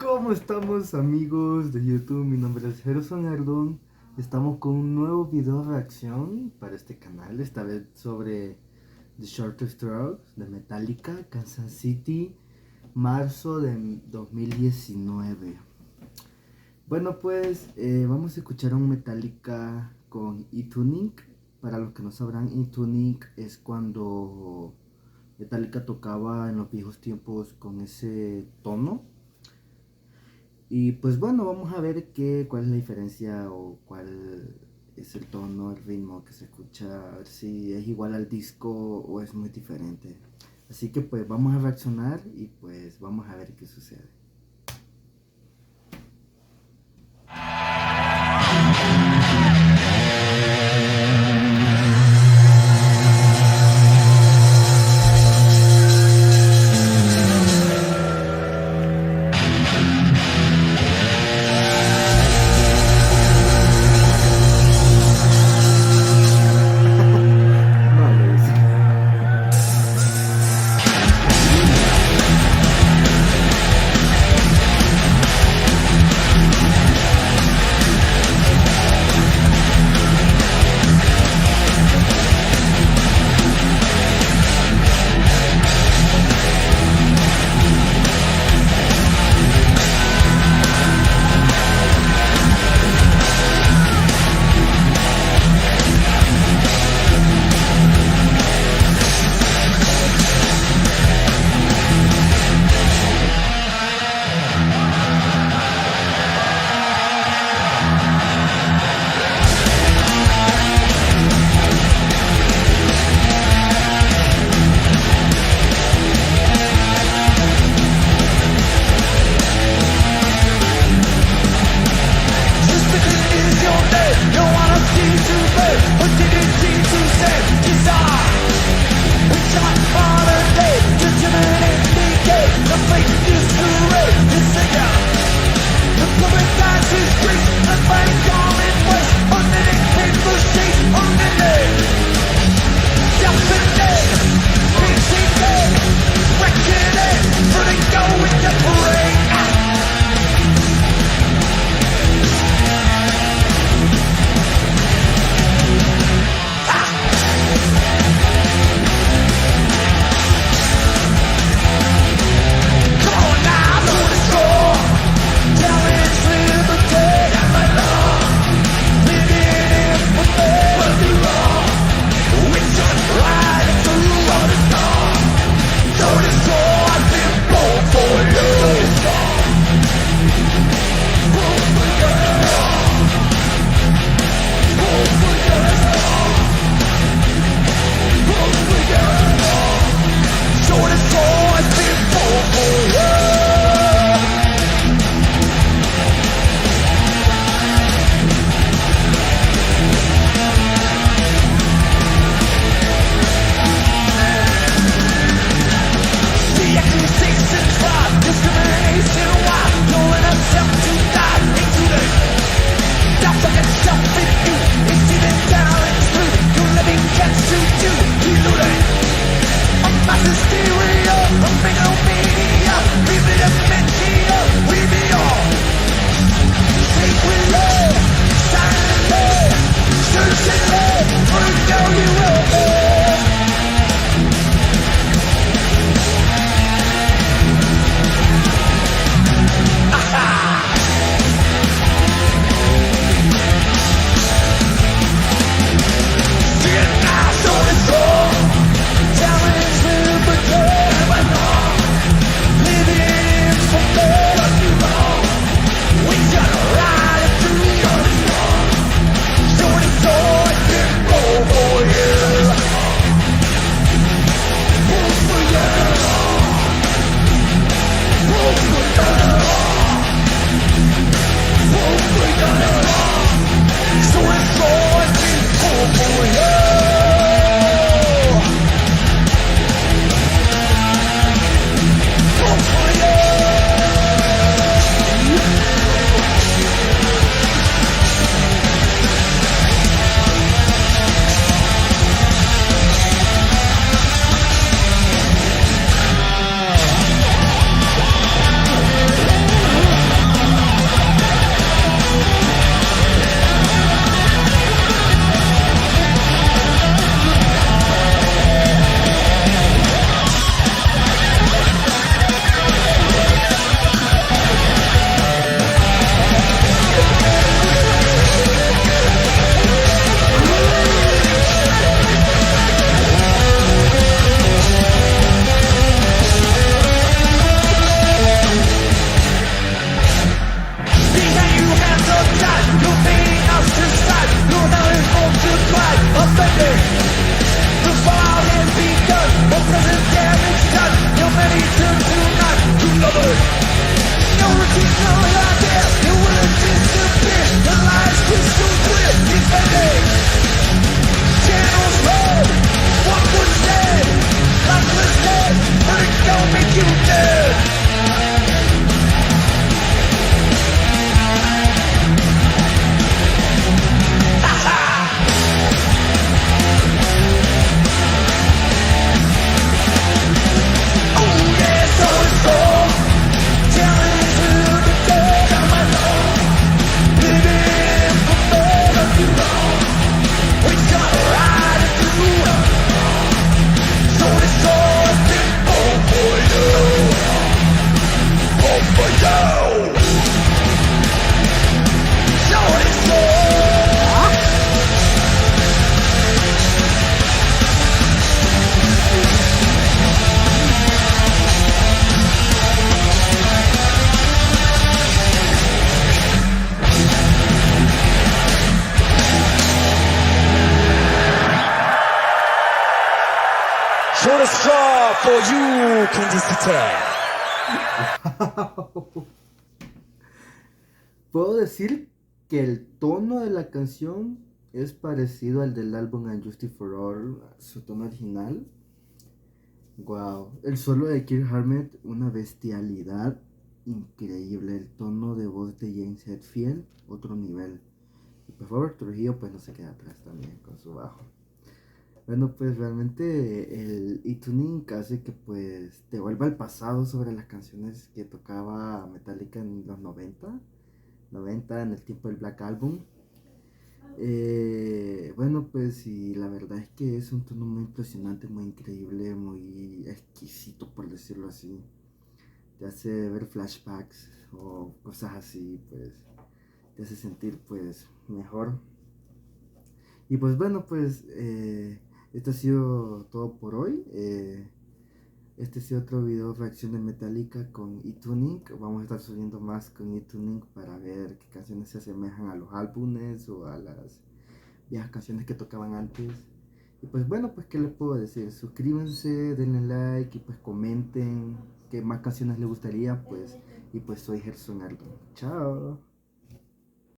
¿Cómo estamos, amigos de YouTube? Mi nombre es Gerson Ardón. Estamos con un nuevo video reacción para este canal, esta vez sobre The Shortest Strokes de Metallica, Kansas City, marzo de 2019. Bueno, pues vamos a escuchar a un Metallica con E-Tuning. Para los que no sabrán, E-Tuning es cuando Metallica tocaba en los viejos tiempos con ese tono. Y pues bueno, vamos a ver cuál es la diferencia o cuál es el tono, el ritmo que se escucha, a ver si es igual al disco o es muy diferente. Así que pues vamos a reaccionar y pues vamos a ver qué sucede. No, lo hice. Short straw for you, Kenji Sate. Puedo decir que el tono de la canción es parecido al del álbum Unjustice for All, su tono original. Wow, el solo de Kirk Hammett, una bestialidad increíble. El tono de voz de James Hetfield, otro nivel. Y por favor, Trujillo pues no se queda atrás también con su bajo. Bueno, pues realmente el e-tuning hace que pues te vuelva al pasado sobre las canciones que tocaba Metallica en los 90 en el tiempo del Black Album. Bueno, pues y la verdad es que es un tono muy impresionante, muy increíble, muy exquisito por decirlo así. Te hace ver flashbacks o cosas así, pues te hace sentir pues mejor. Y pues bueno, pues esto ha sido todo por hoy. Este ha sido otro video reacción de Metallica con eTuning. Vamos a estar subiendo más con eTuning para ver qué canciones se asemejan a los álbumes o a las viejas canciones que tocaban antes. Y pues bueno, pues qué les puedo decir. Suscríbanse, denle like y pues comenten qué más canciones les gustaría, pues. Y pues soy Gerson Ardo. Chao.